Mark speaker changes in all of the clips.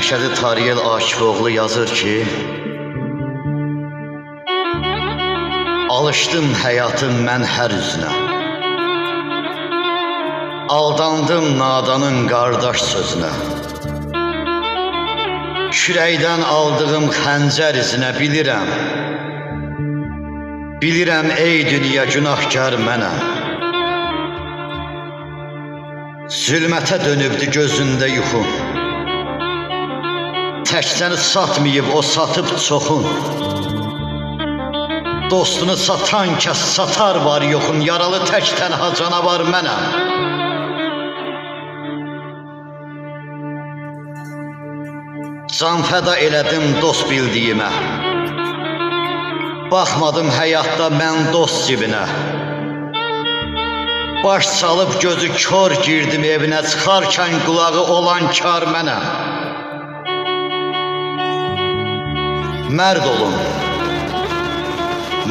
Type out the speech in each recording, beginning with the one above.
Speaker 1: Məşədi Tariyel Akifoğlu yazır ki, alışdım həyatın mən hər üzünə, aldandım nadanın qardaş sözünə, kürəkdən aldığım xəncər izinə bilirəm, bilirəm ey dünya günahkar mənəm. Zülmətə dönübdü gözündə yuxun, təkcəni satmayıb o satıb çoxun. Dostunu satan kəs satar var yoxun, yaralı tək tənha canavar mənəm. Can fəda elədim dost bildiyimə, baxmadım həyatda mən dost cibinə. Baş salıb gözü kör girdim evinə, çıxarkən qulağı olan kar mənəm.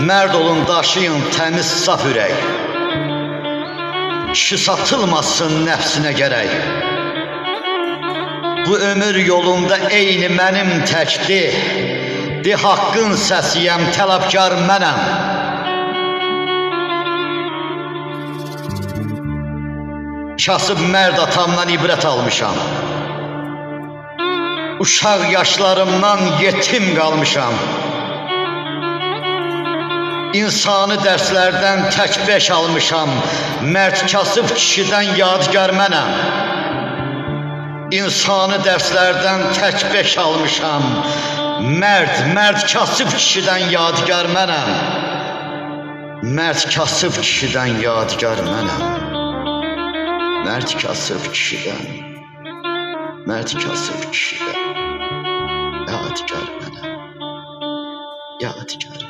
Speaker 1: Mərd olun daşıyın təmiz saf ürək, kişi satılmasın nəfsinə gərək. Bu ömür yolunda eyni mənim təkdir, de haqqın səsiyəm, tələbkar mənəm. Kasıb mərd atamdan ibrət almışam, uşaq yaşlarımdan yetim qalmışam. İnsani dərslərdən tək beş almışam, mərd kasıb kişidən yadigar mənəm. İnsani dərslərdən tək beş almışam, mərd kasıb kişidən yadigar mənəm. Mərd kasıb kişidən yadigar mənəm. Mərd kasıb kişidən yadigar mənəm. Yadigar mənəm.